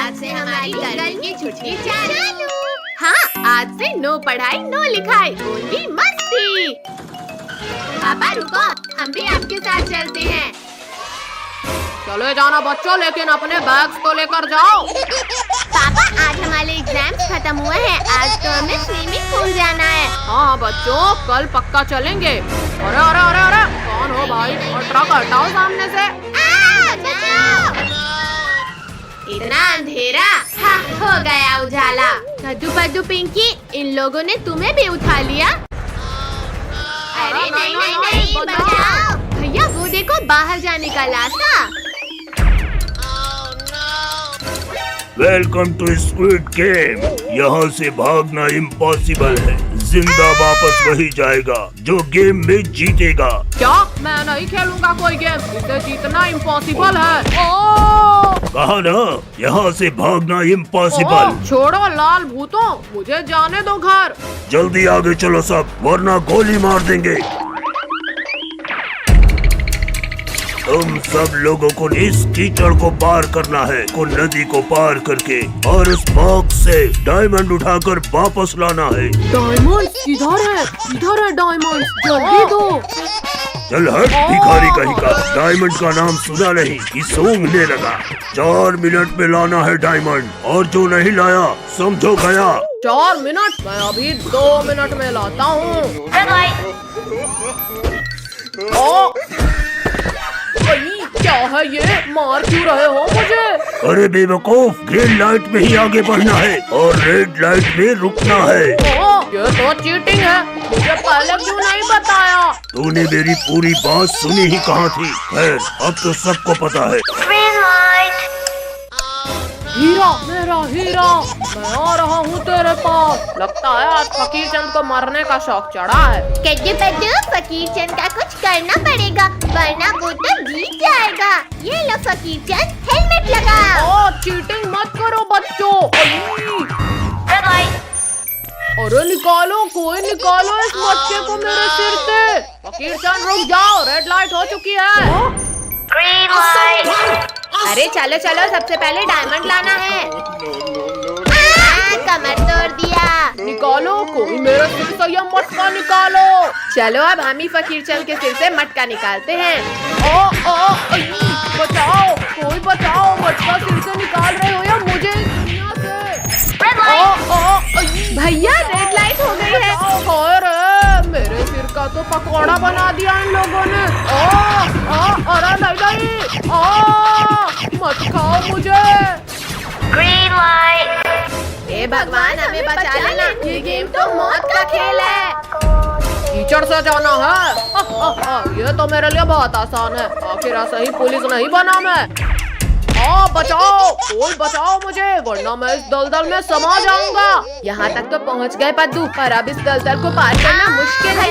आज से हमारी गर्मी की छुट्टी चालू। हाँ, आज से नो पढ़ाई नो लिखाई, ओनली मस्ती। पापा रुको, हम भी आपके साथ चलते हैं। चले जाना बच्चों, लेकिन अपने बैग्स तो लेकर जाओ। पापा आज हमारे एग्जाम्स खत्म हुए हैं, आज तो हमें स्विमिंग पूल जाना है। हाँ बच्चों, कल पक्का चलेंगे। अरे अरे अरे अरे, कौन हो भाई? और ट्रक हटाओ सामने से। इतना अंधेरा, हाँ हो गया उजाला। कद्दू पद्दू पिंकी, इन लोगों ने तुम्हें भी उठा लिया। अरे नहीं नहीं नहीं, बचाओ भैया, वो देखो बाहर जाने का रास्ता। Welcome to squid game. यहाँ से भागना इम्पॉसिबल है, जिंदा वापस वही जाएगा जो गेम में जीतेगा। क्या? मैं नहीं खेलूंगा कोई गेम, इसे जीतना इम्पॉसिबल है। ओ! कहा ना, यहाँ से भागना इम्पॉसिबल। छोड़ो लाल भूतों, मुझे जाने दो घर। जल्दी आगे चलो सब, वरना गोली मार देंगे। तुम सब लोगों को इस कीचड़ को पार करना है, को नदी को पार करके, और उस बॉक्स से डायमंड उठाकर वापस लाना है। डायमंड किधर है? किधर है डायमंड? जल्दी दो। चल हट भिखारी कहीं का, डायमंड का नाम सुना नहीं कि सूंघने लगा। 4 मिनट में लाना है डायमंड, और जो नहीं लाया समझो गया। 4 मिनट? मैं अभी 2 मिनट में लाता हूँ। क्या है ये? मार क्यों रहे हो मुझे? अरे बेवकूफ, ग्रीन लाइट में ही आगे बढ़ना है और रेड लाइट में रुकना है। ये तो चीटिंग है, मुझे पहले क्यों नहीं बताया? तूने मेरी पूरी बात सुनी ही कहाँ थी? खैर, अब तो सबको पता है। हीरा, मेरा हीरा, मैं आ रहा हूँ तेरे पास। लगता है आज फकीर चंद को मरने का शौक चढ़ा है। कद्दू पद्दू, फकीर चंद का कुछ करना पड़ेगा, वरना वो तो जीत जाएगा। ये लो फकीर चंद, हेलमेट लगाओ। चीटिंग मत करो बच्चों। अरे निकालो, कोई निकालो इस बच्चे को मेरे सिर से। फकीर चंद रुक जाओ, रेड लाइट हो चुकी है। अरे चलो चलो, सबसे पहले डायमंड लाना है। कमर तोड़ दिया। निकालो, कोई मेरे सिर से यह मटका निकालो। चलो अब हम ही फकीर चंद के सिर से मटका निकालते हैं। बचाओ, कोई बचाओ, मटका सिर से निकाल रहे हो या मुझे इस दुनिया से? भैया रेड लाइट हो गई है। अरे मेरे सिर का तो पकौड़ा बना दिया इन लोगों ने। अरे नहीं, मत खाओ मुझे। Green light. हे भगवान, हमें बचा लेना, ये गेम तो मौत का खेल है। कीचड़ से जाना है? ये तो मेरे लिए बहुत आसान है, आखिर सही पुलिस नहीं बना मैं। बचाओ, कोई बचाओ मुझे, वरना मैं इस दलदल में समा जाऊंगा। यहाँ तक तो पहुँच गए पद्दू, पर अब इस दलदल को पार करना मुश्किल है।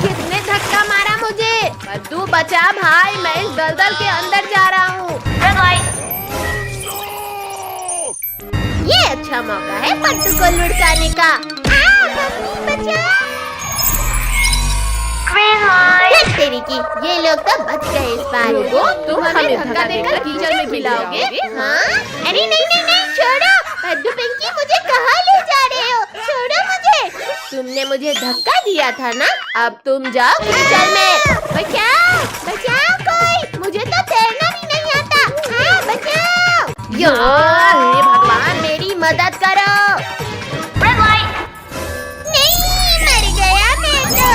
किसने धक्का मारा मुझे? पद्दू बचा भाई, मैं इस दलदल के अंदर जा रहा हूँ। ये अच्छा मौका है पद्दू को लुढ़काने का। तेरी की, ये लोग तो बच गए इस बार। तुम हमें धक्का देकर कीचड़ में गिराओगे? हाँ? अरे नहीं नहीं नहीं, छोड़ो पद्दू पिंकी, मुझे कहाँ ले जा रहे हो? छोड़ो मुझे। तुमने मुझे धक्का दिया था ना, अब तुम जाओ कीचड़ में। बचाओ बचाओ कोई, मुझे तो तैरना भी नहीं आता। हाँ बचाओ। हे भगवान, मेरी मदद करो। नहीं, मर गया मैं तो।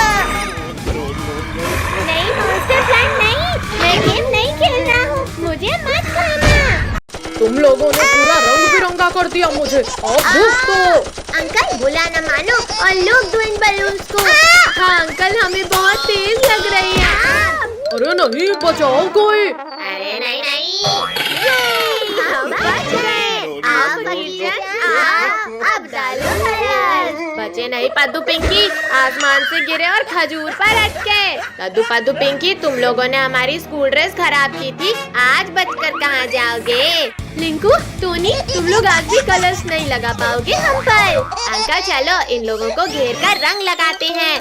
नहीं monster plant नहीं, मैं गेम नहीं खेल रहा हूँ, मुझे मत खाना। तुम लोगों ने पूरा रंग बिरंगा कर दिया मुझे। अंकल बुला न मानो और लोग दो इन बलून्स को। हाँ अंकल, हमें बहुत तेज लग रही है। अरे नहीं, बचाओ कोई। अरे नहीं नहीं, हम बच गए। आओ फकीर चंद, आओ, अब डालो कलर। बचे नहीं पद्दू पिंकी, आसमान से गिरे और खजूर पर अटके। कद्दू पद्दू पिंकी, तुम लोगों ने हमारी स्कूल ड्रेस खराब की थी, आज बचकर कहाँ जाओगे? लिंकू, टोनी, तुम लोग आज भी कलर्स नहीं लगा पाओगे हम पर। अंकल चलो, इन लोगों को घेर कर रंग लगाते हैं।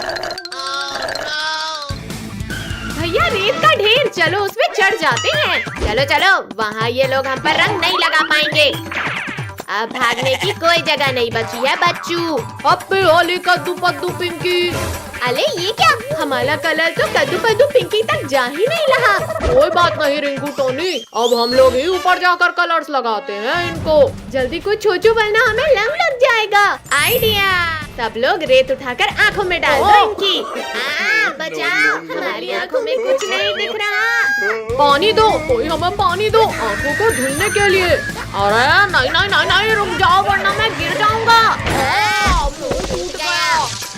भैया रेत का ढेर, चलो उसमें चढ़ जाते हैं। चलो चलो, वहाँ ये लोग हम पर रंग नहीं लगा पाएंगे। अब भागने की कोई जगह नहीं बची है बच्चू। हैप्पी होली कद्दू पद्दू पिंकी। अरे ये क्या, हमारा कलर तो कद्दू कद्दू पिंकी तक जा ही नहीं रहा। कोई बात नहीं रिंकू टोनी, अब हम लोग ही ऊपर जाकर कलर्स लगाते हैं इनको। जल्दी कुछ सोचो वरना हमें रंग लग जाएगा। आइडिया, सब लोग रेत उठाकर आँखों में डाल दो इनकी। बचाओ, हमारी आँखों में कुछ नहीं दिख रहा। पानी दो, कोई हमें पानी दो आँखों को धुलने के लिए। अरे नहीं नहीं नहीं नहीं, रुक जाओ वरना मैं गिर जाऊंगा।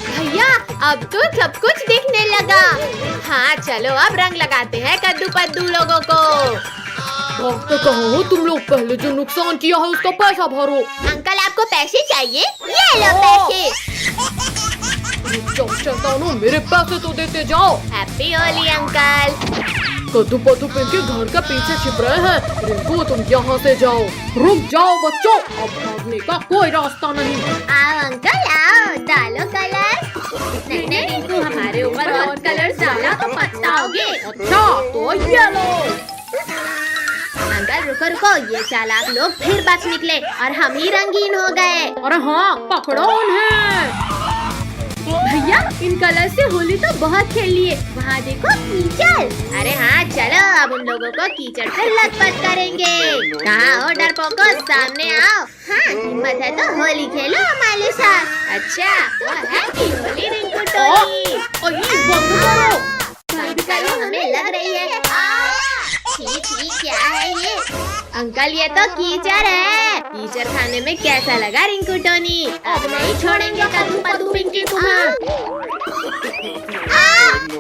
भैया अब तो सब कुछ दिखने लगा। हाँ चलो अब रंग लगाते हैं कद्दू पद्दू लोगों को। भागते कहाँ हो तुम लोग, पहले जो नुकसान किया है उसका पैसा भरो। अंकल आपको पैसे चाहिए, ये लो पैसे। शैतानों, मेरे पैसे तो देते जाओ। Happy Holi uncle. कद्दू पद्दू पिंकी घर के पीछे छिप रहे हैं। रिंकू तुम यहाँ से जाओ। रुक जाओ बच्चों, अब भागने का कोई रास्ता नहीं। आओ अंकल आओ, डालो कलर। नहीं नहीं रिंकू, हमारे ऊपर और कलर डाला तो पछताओगे। अच्छा तो ये लो। अंकल रुको रुको, ये चालाक लोग फिर बच निकले और हम ही रंगीन हो गए। अरे हाँ, पकड़ो उन्हें। भैया इन कलर से होली तो बहुत खेल लिए। वहाँ देखो कीचड़। अरे हाँ चलो, अब उन लोगों को कीचड़ से लथपथ करेंगे। कहाँ हो डरपोको, सामने आओ। हाँ हिम्मत है तो होली खेलो हमारे साथ। अच्छा तो हैप्पी होली रिंकू टोनी। बंद करो। बंद करो, हमें लग रही है। ठीक ठीक, क्या है ये? अंकल ये तो कीचड़ है। कीचड़ खाने में कैसा लगा रिंकू टोनी? अब नहीं छोड़ेंगे कद्दू पद्दू पिंकी तुम्हें।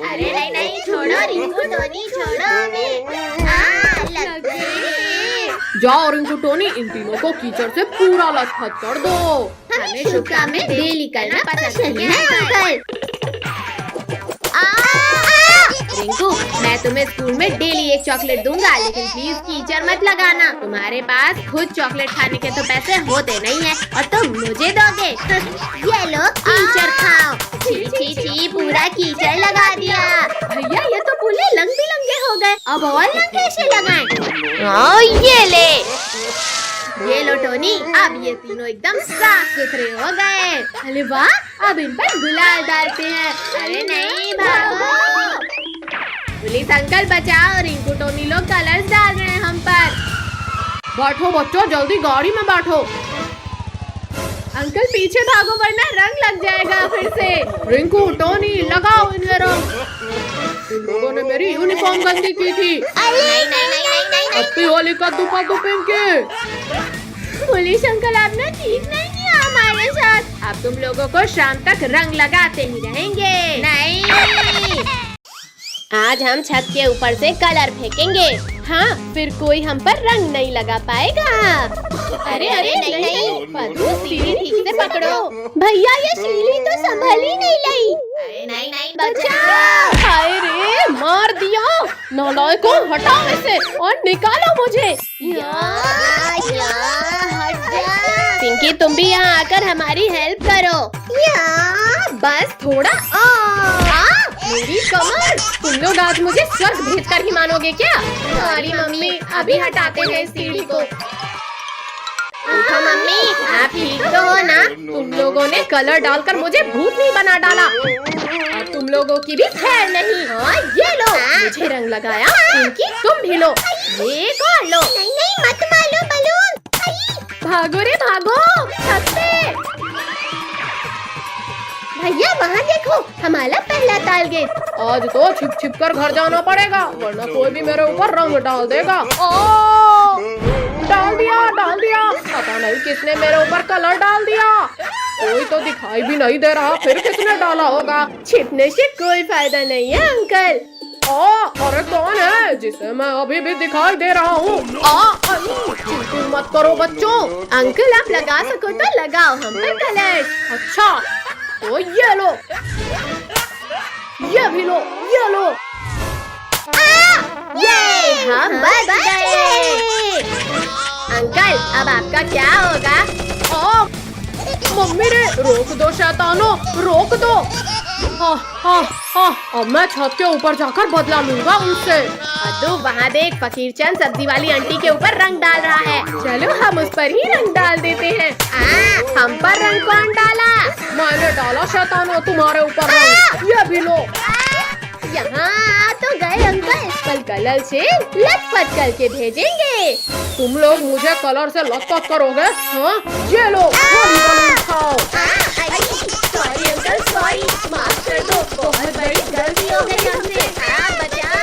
अरे नहीं नहीं, छोड़ो रिंकू टोनी, छोड़ो हमें। लग गई। जाओ रिंकू टोनी, इन तीनों को कीचड़ से पूरा लथपथ कर दो। हमें शुभ काम में डेली करना पसंद है अंकल। रिंकू मैं तुम्हें स्कूल में डेली एक चॉकलेट दूंगा, लेकिन प्लीज कीचड़ मत लगाना। तुम्हारे पास खुद चॉकलेट खाने के तो पैसे होते नहीं है और तुम मुझे दोगे। ये लो कीचड़ खाओ। छी छी छी, पूरा कीचड़ लगा दिया। भैया ये तो पूरे रंग बिरंगे हो गए, अब और रंग कैसे लगाएं? ये ले, ये लो टोनी, अब ये तीनों एकदम साफ सुथरे हो गए। अरे वाह, अब इन पर गुलाल डालते हैं। अरे नहीं भागो, पुलिस अंकल बचाओ, रिंकू टोनी लोग कलर्स डाल रहे हैं हम पर। बैठो बच्चों, जल्दी गाड़ी में बैठो। अंकल पीछे भागो वरना रंग लग जाएगा फिर से। रिंकू टोनी लगाओ इन्हें रंग। इन लोगों ने मेरी यूनिफॉर्म गंदी की थी। नहीं नहीं नहीं नहीं नहीं। हैप्पी होली कद्दू पद्दू पिंकी। पुलिस अंकल आपने ठीक नहीं किया हमारे साथ। अब तुम लोगों को शाम तक रंग लगाते ही रहेंगे। नहीं, आज हम छत के ऊपर से कलर फेंकेंगे। हाँ फिर कोई हम पर रंग नहीं लगा पाएगा। अरे अरे नहीं नहीं, पद्दू सीढ़ी ठीक से पकड़ो। भैया ये सीढ़ी तो संभल ही नहीं लाई। नहीं नहीं बचाओ। हाय रे, मार दिया। नालायकों, हटाओ इसे और निकालो मुझे। पिंकी तुम भी यहाँ आकर हमारी हेल्प करो। बस थोड़ा मेरी कमर। तुम लोग आज मुझे स्वर्ग भेज कर ही मानोगे क्या? सॉरी मम्मी, अभी हटाते हैं इस सीढ़ी को। उठो मम्मी, आप ठीक तो हो ना? तुम लोगों ने कलर डालकर मुझे भूतनी बना डाला। अब तुम लोगों की भी खैर नहीं। ये लो, मुझे रंग लगाया। पिंकी तुम भी लो, ये कौन लो? नहीं नहीं मत मारो बलून। भागो रे भागो छत से। भैया वहाँ देखो, हमारा पहला टारगेट। आज तो छिप छिप कर घर जाना पड़ेगा, वरना कोई भी मेरे ऊपर रंग डाल देगा। डाल दिया। पता नहीं किसने मेरे ऊपर कलर डाल दिया। कोई तो दिखाई भी नहीं दे रहा, फिर किसने डाला होगा? छिपने से कोई फायदा नहीं है अंकल। अरे कौन है जिसे मैं अभी भी दिखाई दे रहा हूँ? चिंता मत करो बच्चों। अंकल आप लगा सको तो लगाओ हम पर कलर। अच्छा तो ये लो, ये भी लो, ये लो। ये हम बच गए। अंकल अब आपका क्या होगा? मम्मी रे, रोक दो शैतानों, रोक दो। अब मैं छत के ऊपर जाकर बदला लूंगा उनसे। अद्दू वहाँ देख, फकीर चंद सब्जी वाली आंटी के ऊपर रंग डाल रहा है। चलो हम उस पर ही रंग डाल देते हैं। हम पर रंग कौन डाला? मैंने डाला शैतानो तुम्हारे ऊपर रंग। ये भी लो। यहाँ तो गए अंकल, कल कलर से लटपट करके भेजेंगे। तुम लोग मुझे कलर से लटपट करोगे? हाँ, ये लो, होली बलून खाओ। सॉरी अंकल, सॉरी, माफ कर दो, बहुत बड़ी गलती हो गई हमसे। बचाओ।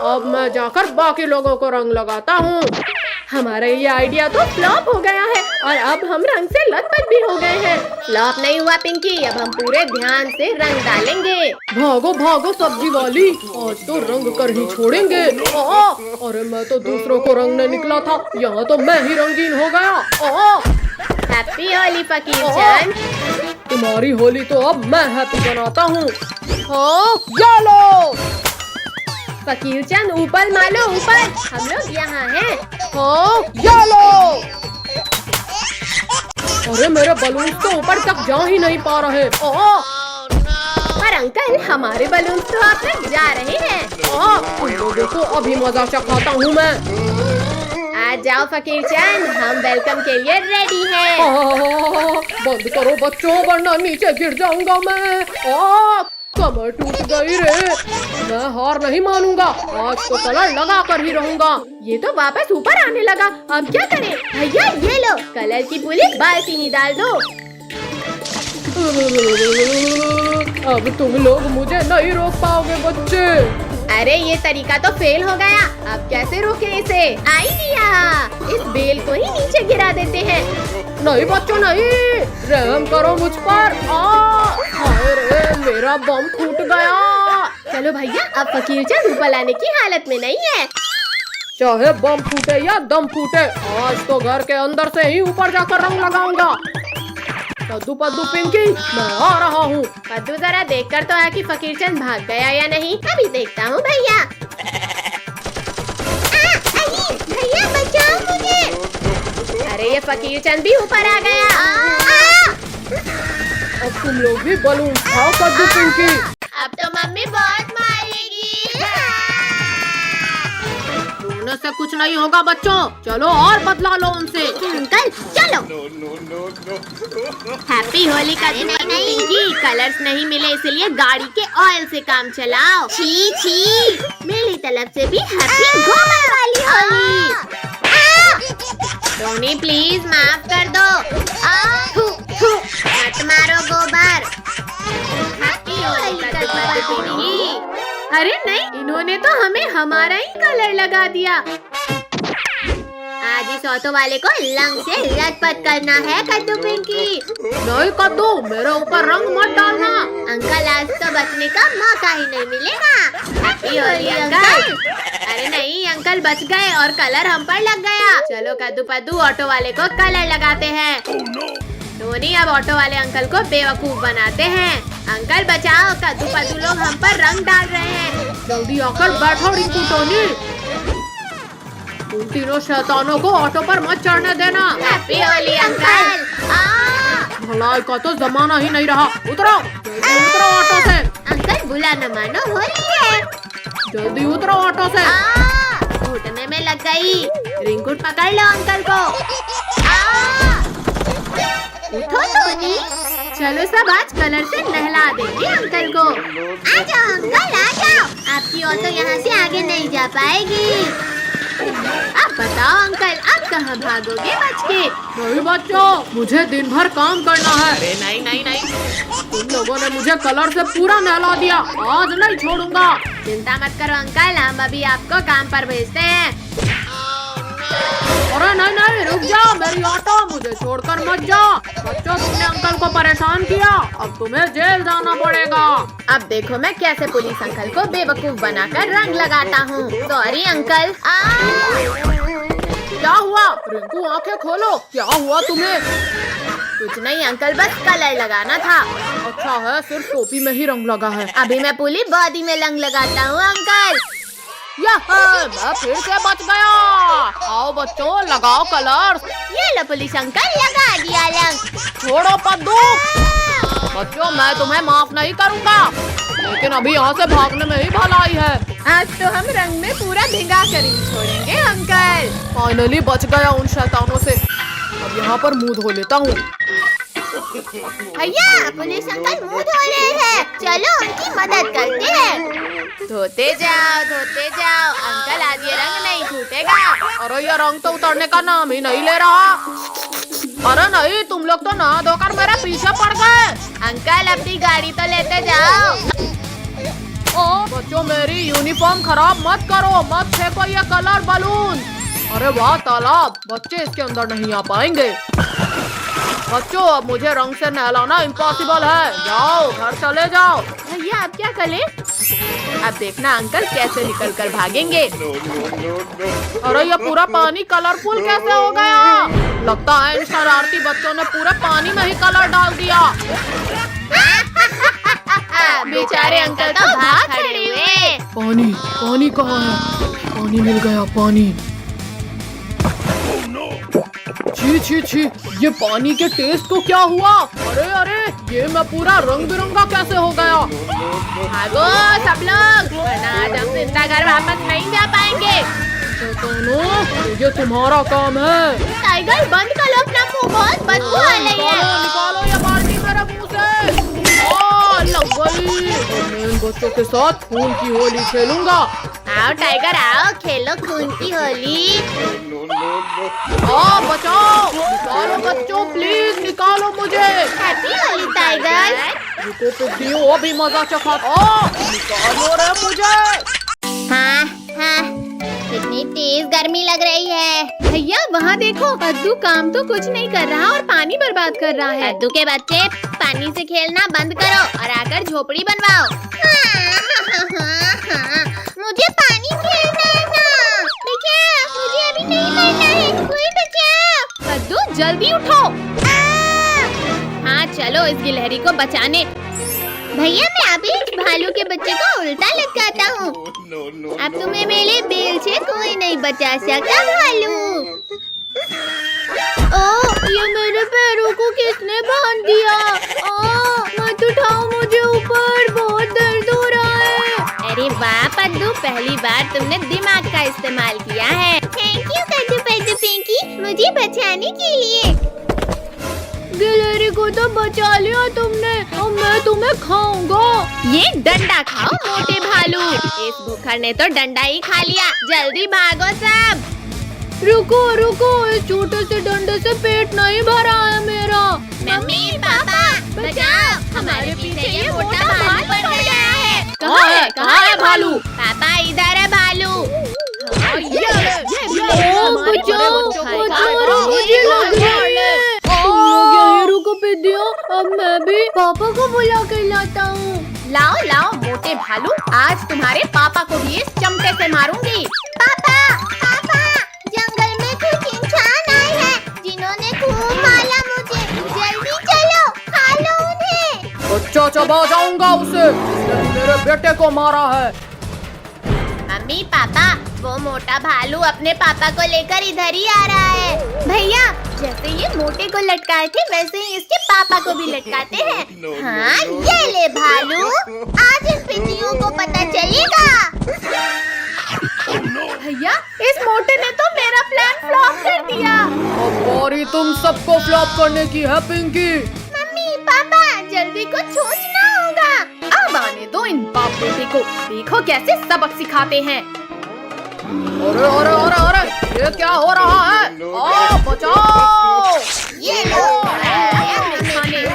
अब मैं जाकर बाकी लोगों को रंग लगाता हूँ। हमारा ये आइडिया तो फ्लॉप हो गया है और अब हम रंग से लटपट भी हो गए हैं। फ्लॉप नहीं हुआ पिंकी, अब हम पूरे ध्यान से रंग डालेंगे। भागो भागो सब्जी वाली, आज तो रंग कर ही छोड़ेंगे। अरे मैं तो दूसरों को रंगने निकला था, यहाँ तो मैं ही रंगीन हो गया। हैप्पी होली फकीर चंद। तुम्हारी होली तो अब मैं हैप्पी बनाता हूँ। ये लो। फकीर चंद ऊपर मालो, ऊपर, हम लोग यहाँ हैं। ये लो। अरे मेरे बलून तो ऊपर तक जा ही नहीं पा रहे। पर अंकल हमारे बलून तो आप तक जा रहे हैं। तुम लोगों को अभी मजा चखाता हूँ मैं। आ जाओ फकीर चंद, हम वेलकम के लिए रेडी हैं। बंद करो बच्चों, वरना नीचे गिर जाऊंगा मैं। कमर टूट गई रे। मैं हार नहीं मानूंगा, आज तो कलर लगा कर ही रहूंगा। ये तो वापस ऊपर आने लगा, अब क्या करें? भैया ये लो, कलर की पूरी बाल्टी ही डाल दो। अब तुम लोग मुझे नहीं रोक पाओगे बच्चे। अरे ये तरीका तो फेल हो गया, अब कैसे रोके इसे? आइडिया, इस बेल को ही नीचे गिरा देते हैं। नहीं बच्चों नहीं, रहम करो मुझ पर। हाय रे, मेरा बम फूट गया। चलो भैया, अब फकीर चंद ऊपर लाने की हालत में नहीं है। चाहे बम फूटे या दम फूटे, आज तो घर के अंदर से ही ऊपर जाकर रंग लगाऊंगा। पद्दू पद्दू पिंकी, मैं आ रहा हूँ। पद्दू जरा देखकर तो है कि फकीर चंद भाग गया या नहीं। अभी देखता हूँ भैया। भैया बचाओ मुझे। अरे ये फकीर चंद भी ऊपर आ गया। अब तुम लोग भी बलून खाओ पद्दू पिंकी। अब तो मम्मी बहुत मारेगी। रोने से कुछ नहीं होगा बच्चों, चलो और बदला लो उनसे। अंकल चलो। हैप्पी होली का दिन पिंकी, कलर्स नहीं मिले इसलिए गाड़ी के ऑयल से काम चलाओ। छी छी, मेरी तरफ से भी हैप्पी गोबर वाली होली। टोनी प्लीज माफ कर दो। मत मारो गोबर। हैप्पी होली का दिन पिंकी। अरे नहीं, इन्होंने तो हमें हमारा ही कलर लगा दिया। आज इस ऑटो वाले को रंग से लटपट करना है कद्दू पिंकी। नहीं कद्दू, मेरे ऊपर रंग मत डालना। अंकल आज तो बचने का मौका ही नहीं मिलेगा। Happy Holi uncle. अरे नहीं अंकल, बच गए और कलर हम पर लग गया। चलो कद्दू पद्दू ऑटो वाले को कलर लगाते हैं। टोनी अब ऑटो वाले अंकल को बेवकूफ बनाते हैं। अंकल बचाओ, कद्दू पद्दू लोग हम पर रंग डाल रहे हैं। जल्दी आकर बैठो रिंकू टोनी। तुम तीनों शैतानों को ऑटो पर मत चढ़ने देना। Happy Holi uncle. भलाई का तो जमाना ही नहीं रहा। उतरो, उतरो ऑटो से। अंकल बुला न मानो, होली है। जल्दी उतरो ऑटो से। घुटने में लग गई। रिंकू पकड़ लो अंकल को। उठो टोनी। चलो सब आज कलर से नहला देंगे अंकल को। आ जाओ अंकल, आ जाओ। आपकी ऑटो यहाँ से आगे नहीं जा पाएगी। अब बताओ अंकल, अब कहाँ भागोगे बच के? नहीं बच्चों, मुझे दिन भर काम करना है। अरे नहीं नहीं नहीं, तुम लोगों ने मुझे कलर से पूरा नहला दिया, आज नहीं छोड़ूंगा। चिंता मत करो अंकल, हम अभी आपको काम पर भेजते हैं। अरे नहीं नहीं, रुक जाओ, मेरी ऑटो, मुझे छोड़कर मत जाओ। बच्चों तुमने अंकल को परेशान किया, अब तुम्हें जेल जाना पड़ेगा। अब देखो मैं कैसे पुलिस अंकल को बेवकूफ बनाकर रंग लगाता हूँ। Sorry uncle. क्या हुआ? रिंकू आंखें खोलो, क्या हुआ तुम्हें? कुछ नहीं अंकल, बस कलर लगाना था। अच्छा है, सिर्फ टोपी में ही रंग लगा है। अभी मैं पूरी बॉडी में रंग लगाता हूँ अंकल। मैं फिर से बच गया। आओ बच्चों, लगाओ कलर। ये लो पुलिस अंकल, लगा दिया रंग। छोड़ो पद्दू। बच्चों मैं तुम्हें माफ नहीं करूँगा, लेकिन अभी यहाँ से भागने में ही भलाई है। आज तो हम रंग में पूरा भिगा कर ही छोड़ेंगे अंकल। फाइनली बच गया उन शैतानों से। अब यहाँ पर मुंह धो लेता हूँ। भैया पुलिस अंकल मुंह धो रहे हैं, चलो उनकी मदद करते हैं। धोते जाओ अंकल, आज ये रंग नहीं छूटेगा। अरे ये रंग तो उतरने का नाम ही नहीं ले रहा। अरे नहीं, तुम लोग तो नहा धोकर मेरे पीछे पड़ गए। अंकल अपनी गाड़ी तो लेते जाओ। ओ बच्चों, मेरी यूनिफॉर्म खराब मत करो, मत फेंको ये कलर बलून। अरे वाह तालाब, बच्चे इसके अंदर नहीं आ पाएंगे। बच्चों अब मुझे रंग से नहलाना इम्पॉसिबल है, जाओ घर चले जाओ। भैया अब क्या करें? अब देखना अंकल कैसे निकल कर भागेंगे। अरे ये पूरा पानी कलरफुल कैसे हो गया? लगता है इन शरारती बच्चों ने पूरे पानी में ही कलर डाल दिया। बेचारे अंकल तो भाग खड़े हुए। पानी कहाँ है? पानी मिल गया, पानी। छी, ये पानी के टेस्ट को क्या हुआ? अरे ये मैं पूरा रंग बिरंगा कैसे हो गया? भागो सब लोग, वरना आज हम जिंदा घर वापस नहीं जा पाएंगे। ये तुम्हारा काम है। टाइगर बंद करो अपना मुंह, बहुत बदबू आ रही है। निकालो ये बाल्टी मेरे मुंह से। लग गई। मैं इन बच्चों के साथ खून की होली खेलूंगा। आओ टाइगर आओ, खेलो खून की होली। बचाओ, निकालो बच्चों, प्लीज निकालो मुझे। Happy Holi tiger. रुको पिग्गियों, वो भी मजा चखा। निकालो रे मुझे। हाँ, कितनी तेज गर्मी लग रही है। भैया वहाँ देखो, कद्दू काम तो कुछ नहीं कर रहा और पानी बर्बाद कर रहा है। कद्दू के बच्चे पानी से खेलना बंद करो और आकर झोपड़ी बनवाओ। मुझे पानी खेलना है ना, मुझे अभी नहीं मरना है, कोई बचाओ। कद्दू जल्दी उठो। हाँ चलो इस गिलहरी को बचाने। भैया मैं अभी इस भालू के बच्चे को उल्टा लटकाता हूँ। अब तुम्हें मेरे बेल से कोई नहीं बचा सका भालू। ये मेरे पैरों को किसने बांध दिया? मत उठाओ मुझे ऊपर, बहुत दर्द हो रहा है। अरे वाह पद्दू, पहली बार तुमने दिमाग का इस्तेमाल किया है। थैंक यू कद्दू पद्दू पिंकी, मुझे बचाने के लिए। गिलहरी को तो बचा लिया तुमने, अब मैं तुम्हें खाऊंगा। ये डंडा खाओ मोटे भालू, इस भूखड़ ने तो डंडा ही खा लिया। जल्दी भागो सब। रुको, इस छोटे से डंडे से पेट नहीं भरा है मेरा। मम्मी पापा बचाओ, हमारे पीछे ये मोटा भालू पड़ गया है। कहाँ है भालू? पापा इधर है भालू। अब मैं भी पापा को बुला कर लाता हूँ। लाओ मोटे भालू, आज तुम्हारे पापा को भी इस चमटे से मारूंगी। पापा जंगल में कुछ इंसान आए हैं जिन्होंने खूब मारा मुझे, जल्दी चलो खा लो उन्हें। बच्चा चबा जाऊंगा उसे, उसने मेरे बेटे को मारा है। मम्मी पापा, वो मोटा भालू अपने पापा को लेकर इधर ही आ रहा है। भैया जैसे ये मोटे को लटकाए थे वैसे ही इसके पापा को भी लटकाते हैं। हाँ ये ले भालू, आज इन पिंडियों को पता चलेगा। भैया इस मोटे ने तो मेरा प्लान फ्लॉप कर दिया। अब बारी तुम सबको फ्लॉप करने की है पिंकी। मम्मी पापा जल्दी कुछ सोचना होगा। अब आने दो इन बाप बेटे को, देखो कैसे सबक सिखाते हैं। अरे ये क्या हो रहा है? बचाओ! ये लो, नहीं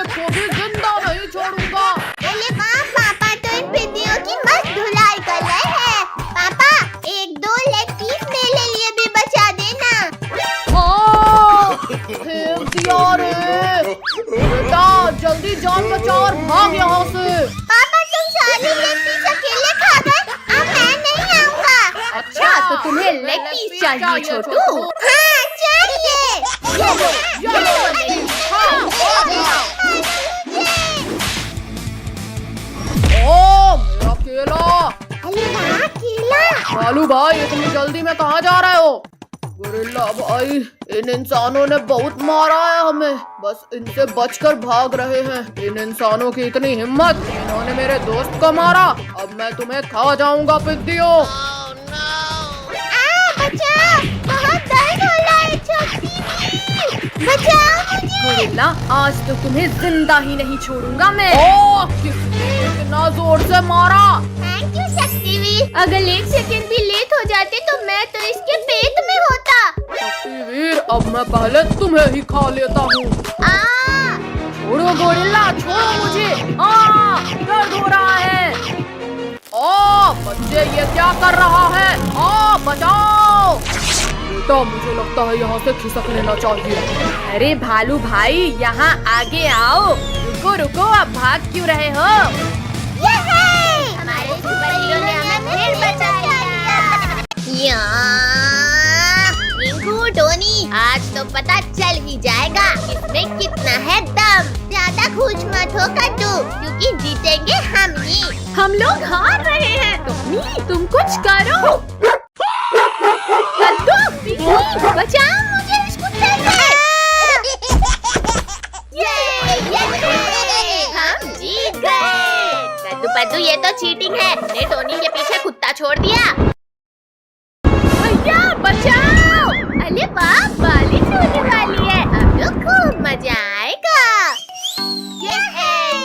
को भी जिंदा नहीं छोड़ूंगा। अरे वाह पापा तो इन पिंडियों की मस्त धुलाई कर रहे हैं। पापा 1-2 लेग पीस मेरे लिए भी बचा देना। फेंक दिया रे। बेटा जल्दी जान बचा और भाग यहाँ से। पापा तुम सारी लेग पीस अकेले खा गए, अब मैं नहीं आऊँगा। अच्छा तो तुम्हें लेग पीस चाहिए छोटू? हाँ चाहिए। मेरा केला। अरे वाह केला। भालू भाई इतनी जल्दी में कहाँ जा रहे हो? गोरिल्ला भाई, इन इंसानों ने बहुत मारा है हमें, बस इनसे बचकर भाग रहे हैं। इन इंसानों की इतनी हिम्मत, इन्होंने मेरे दोस्त को मारा। अब मैं तुम्हें खा जाऊंगा पिद्दियों। बचाओ, बहुत दर्द हो रहा है छोटी, बचाओ मुझे। गोरिल्ला, आज तो तुम्हें जिंदा ही नहीं छोड़ूंगा मैं। ओह, किसने इतना जोर से मारा? थैंक यू शक्तिवीर, अगर 1 सेकंड भी लेट हो जाते तो मैं तो इसके पेट में होता। शक्तिवीर, अब मैं पहले तुम्हें ही खा लेता हूँ। छोड़ो गोरिल्ला, छोड़ो मुझे। दर्द हो रहा है। बच्चे, ये क्या कर रहा है? बचाओ बेटा, मुझे लगता है यहाँ से खिसक लेना चाहिए। अरे भालू भाई, यहाँ आगे आओ। रुको रुको, अब भाग क्यों रहे हो? हमारे सुपर हीरो ने हमें फिर बचा लिया। रिंकू, टोनी, आज तो पता चल ही जाएगा इसमें कितना है दम। ज्यादा खुश मत हो कद्दू, क्योंकि जीतेंगे हम ही। हम लोग हार रहे हैं। तुम कुछ करो। कद्दू, बचाओ मुझे इस कुत्ते से। हम जीत गए। कद्दू पद्दू, ये तो चीटिंग है। ने टोनी के पीछे कुत्ता छोड़ दिया। भैया बचाओ! अरे वाह, बारिश होने वाली है, अब तो खूब मजा आएगा।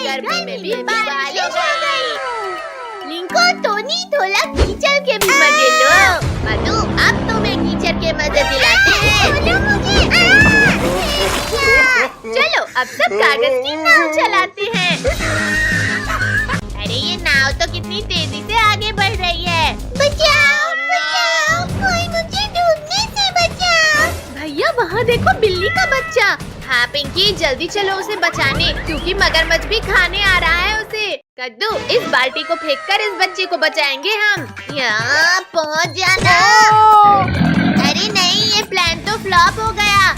गर्मी में भी बारिश हो गई। लिंको, टोनी, थोड़ा कीचड़ के भी मजे लो। पद्दू, अब तुम्हें कीचड़ के मजे दिलाते हैं। चलो, अब सब कागज की नाव चलाते हैं। अरे ये नाव तो कितनी तेजी से आगे बढ़ रही है। बचाओ, बचाओ, कोई मुझे डूबने से बचाओ। भैया, वहाँ देखो बिल्ली का बच्चा। हाँ पिंकी, जल्दी चलो उसे बचाने, क्योंकि मगरमच्छ भी खाने आ रहा है उसे। कद्दू, इस बाल्टी को फेंककर इस बच्चे को बचाएंगे हम। यहाँ पहुँच जाना। अरे नहीं, ये प्लान तो फ्लॉप हो गया।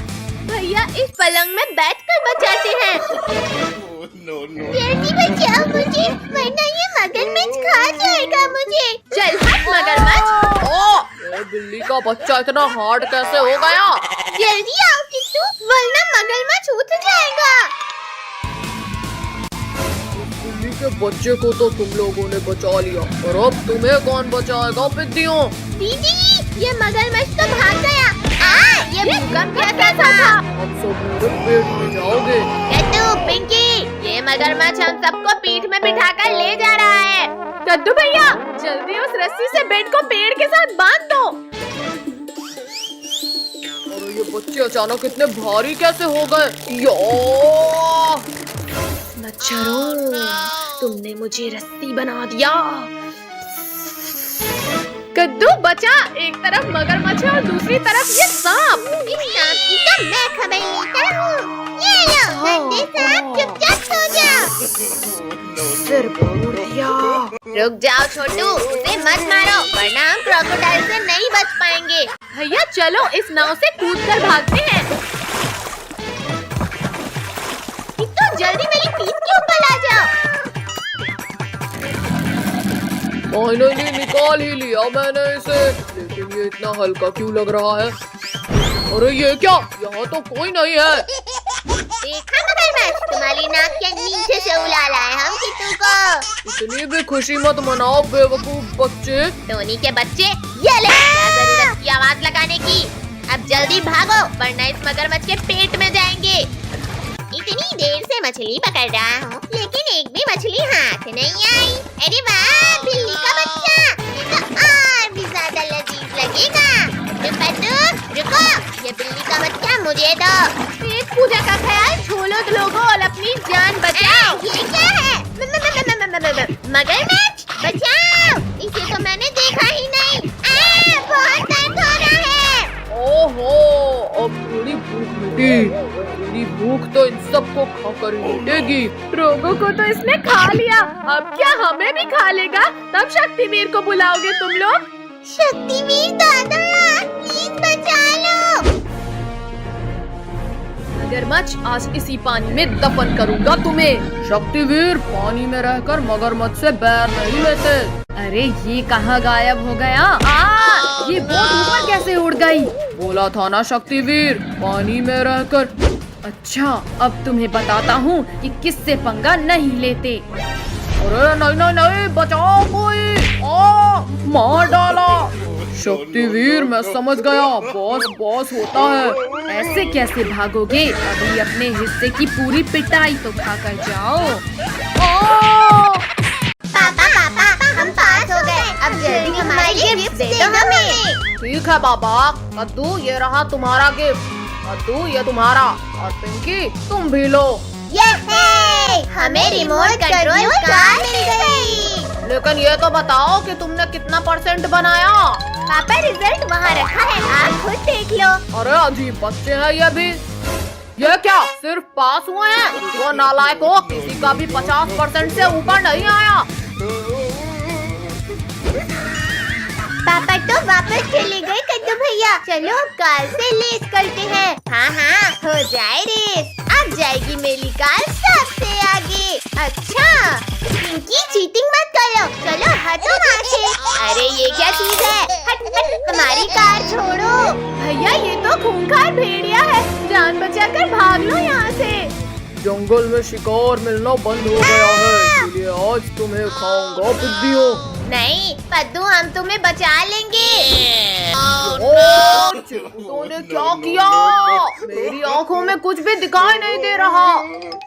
भैया, इस पलंग में बैठकर बचाते हैं। जल्दी बचाओ मुझे, वरना ये मगरमच्छ खा जाएगा मुझे। चल हट मगरमच्छ। ये बिल्ली का बच्चा इतना हार्ड कैसे हो गया? जल्दी आओ किट्टू, वरना मगरमच्छ उठ जाएगा। बिल्ली के बच्चे को तो तुम लोगों ने बचा लिया, और अब तुम्हें कौन बचाएगा पिद्दियों? दीदी, ये मगरमच्छ तो भाग गया। ये भूकंप कैसा था? अब सब मेरे पेट में जाओगे। कद्दू, पिंकी, ये मगरमच्छ हम सबको पीठ में बिठाकर ले जा रहा है। कद्दू भैया, जल्दी उस रस्सी से बेड को पेड़ के साथ बांध दो। अरे ये बच्चे अचानक इतने भारी कैसे हो गए? मच्छरों, तुमने मुझे रस्सी बना दिया। कद्दू बचा, एक तरफ मगरमच्छ और दूसरी तरफ ये सांप। इस सांप की तो मैं खबर लेता हूँ। ये लो, गंदे सांप, चुपचाप सो जाओ। सिर फोड़ दिया। रुक जाओ छोटू, उसे मत मारो, वरना हम क्रोकोडाइल से नहीं बच पाएंगे। भैया चलो, इस नाव से कूदकर भागते हैं। तो जल्दी मेरी पीठ के ऊपर आ जाओ। फाइनली निकाल ही लिया मैंने इसे, लेकिन ये इतना हल्का क्यों लग रहा है? अरे ये क्या? यहाँ तो कोई नहीं है। देखा मगरमच्छ, तुम्हारी नाक के नीचे से उड़ा लाए हम किट्टू को। इतनी भी खुशी मत मनाओ बेवकूफ बच्चे। टोनी के बच्चे, ये ले, क्या जरूरत की आवाज लगाने की। अब जल्दी भागो, वरना इस मगरमच्छ के पेट में जाएंगे। इतनी देर से मछली पकड़ रहा हूँ, लेकिन एक भी मछली हाथ नहीं आई। अरे वाह, बिल्ली का बच्चा, ये तो और भी ज्यादा लजीज लगेगा। रुको, ये बिल्ली का बच्चा मुझे दो। पेट पूजा का ख्याल छोड़ो लोगों और अपनी जान बचाओ। ये क्या है? मगरमच्छ, बचाओ, इसे तो मैंने देखा ही नहीं। बहुत दर्द हो रहा है। ओहो, अब थोड़ी भूख मिटी। मेरी भूख तो इन सबको खाकर ही मिटेगी। रोगों को तो इसने खा लिया, अब क्या हमें भी खा लेगा? तब शक्तिवीर को बुलाओगे तुम लोग? शक्तिवीर दादा, प्लीज बचा लो। मगरमच्छ, आज इसी पानी में दफन करूंगा तुम्हें। शक्तिवीर, पानी में रहकर मगरमच्छ से बैर नहीं लेते। अरे ये कहाँ गायब हो गया? ये बहुत ऊपर कैसे उड़ गई? बोला था ना शक्तिवीर, पानी में रहकर। अच्छा, अब तुम्हें बताता हूँ कि किससे पंगा नहीं लेते। अरे नहीं नहीं नहीं, बचाओ कोई। मार डाला। शक्तिवीर मैं समझ गया, बॉस बॉस होता है। ऐसे कैसे भागोगे? अभी अपने हिस्से की पूरी पिटाई तो खाकर जाओ। पापा हम पास हो गए। अब जल्दी हमारे गिफ्ट दे दो हमें। ठीक है बाबा। कद्दू ये रहा तुम्हारा गिफ्ट। कद्दू ये तुम्हारा, और पिंकी तुम भी लो। हमें रिमोट कंट्रोल कार मिल गई। लेकिन ये तो बताओ कि तुमने कितना % बनाया? पापा रिजल्ट वहाँ रखा है, आप खुद देख लो। अरे अजीब बच्चे हैं ये भी। ये क्या सिर्फ पास हुए हैं? वो नालायक हो, किसी का भी 50% से ऊपर नहीं आया। पापा तो वापस चले गए कद्दू भैया। चलो अब कार से रेस करते हैं। हाँ हो जाए रेस। अब जाएगी मेरी कार सबसे आगे। अच्छा पिंकी चीटिंग मत करो, चलो हटो वहाँ से। अरे ये क्या चीज है? हट हमारी कार छोड़ो। भैया ये तो खूंखार भेड़िया है, जान बचाकर भाग लो यहाँ से। जंगल में शिकार मिलना बंद हो गया है, इसलिए आज तुम्हें खाऊंगा बुद्धियों। नहीं पद्दू, हम तुम्हें बचा लेंगे। चिंटू ने क्या किया? मेरी आंखों में कुछ भी दिखाई नहीं दे रहा।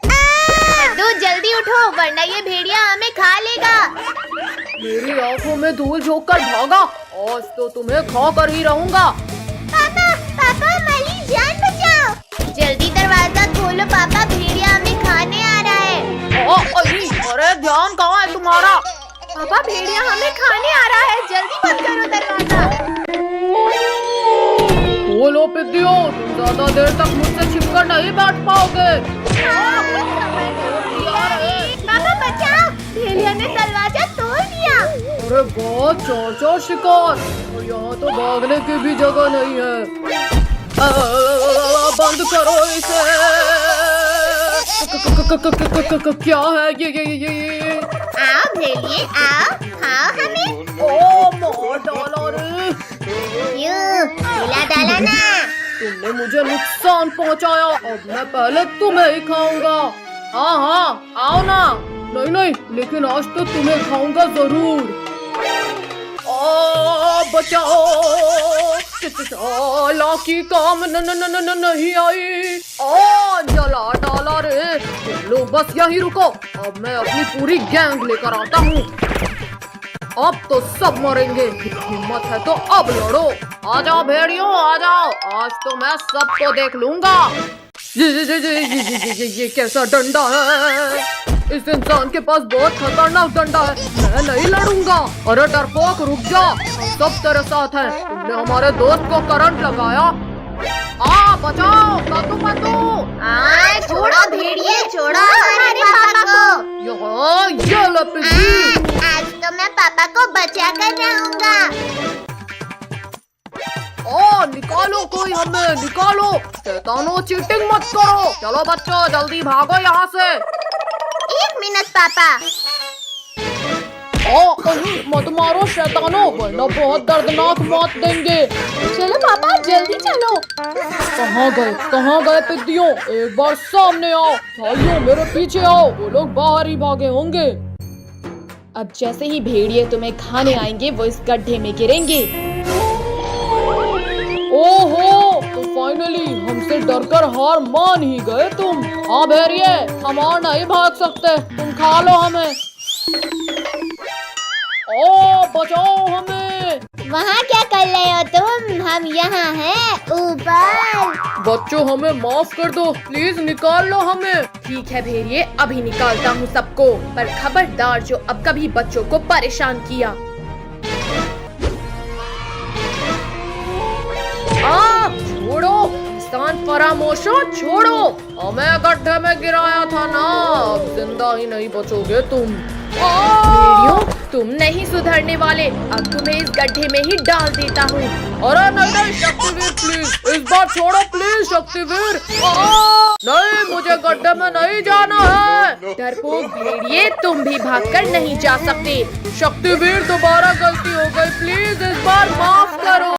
पद्दू जल्दी उठो, वरना ये भेड़िया हमें खा लेगा। मेरी आंखों में धूल झोंक कर भागा, आज तो तुम्हें खा कर ही रहूंगा। पापा हमारी जान बचाओ। जल्दी दरवाजा खोलो पापा, भेड़िया हमें खाने आ रहा है। अरे ध्यान कहाँ है तुम्हारा? पापा भेड़िया हमें खाने आ रहा है, जल्दी बंद करो दरवाजा। बोलो पिद्दियों, तुम ज्यादा देर तक मुझसे छिपकर नहीं बैठ पाओगे। पापा बचाओ, भेड़िया ने दरवाजा तोड़ दिया। अरे बहुत चौर शिकार, और यहाँ तो भागने की भी जगह नहीं है। बंद करो इसे। क्या है ये? आओ भेड़िए आओ, खाओ हमें। मार डाला रे। खिला डाला ना। तुमने मुझे नुकसान पहुंचाया, अब मैं पहले तुम्हें ही खाऊंगा। हाँ आओ ना। नहीं लेकिन आज तो तुम्हें खाऊंगा जरूर। बचाओ, लाकी काम नहीं आई। जला डाला रे। लो बस यही रुको, अब मैं अपनी पूरी गैंग लेकर आता हूँ। अब तो सब मरेंगे, हिम्मत है तो अब लड़ो। आ जाओ भेड़ियों आ जाओ, आज तो मैं सबको देख लूंगा। ये कैसा डंडा है? इस इंसान के पास बहुत खतरनाक डंडा है, मैं नहीं लड़ूंगा। अरे डरपोक रुक जा, हम सब तेरे साथ हैं। तुमने हमारे दोस्त को करंट लगाया। बचाओ पद्दू। छोड़ो भेड़िए, छोड़ो हमारे पापा को। ये लो पिद्दी। आज तो मैं पापा को बचा कर रहूंगा। निकालो कोई हमें, निकालो। शैतानों चीटिंग मत करो। चलो बच्चों जल्दी भागो यहाँ से। 1 मिनट पापा। मत मारो शैतानों, वरना बहुत दर्दनाक मौत देंगे। चलो पापा जल्दी चलो। कहाँ गए पिद्दियों? एक बार सामने आओ। भाइयों मेरे पीछे आओ, वो लोग बाहर ही भागे होंगे। अब जैसे ही भेड़िए तुम्हें खाने आएंगे, वो इस गड्ढे में गिरेंगे। ओहो, तो फाइनली हमसे डरकर हार मान ही गए तुम। हाँ भेड़िए, हम और नहीं भाग सकते, तुम खा लो हमें। बचाओ हमें। वहाँ क्या कर रहे हो तुम? हम यहाँ हैं ऊपर। बच्चों हमें माफ कर दो, प्लीज निकाल लो हमें। ठीक है भेड़िए, अभी निकालता हूँ सबको, पर खबरदार जो अब कभी बच्चों को परेशान किया। छोड़ो इंसान फरामोशो, छोड़ो। हमें गड्ढे में गिराया था ना, अब जिंदा ही नहीं बचोगे तुम। भेड़ियों तुम नहीं सुधरने वाले, अब तुम्हें इस गड्ढे में ही डाल देता हूँ। अरे नहीं शक्तिवीर प्लीज, इस बार छोड़ो प्लीज शक्तिवीर। नहीं मुझे गड्ढे में नहीं जाना है। डरपोक भेड़िए, तुम भी भागकर नहीं जा सकते। शक्तिवीर दोबारा गलती हो गई, प्लीज इस बार माफ करो।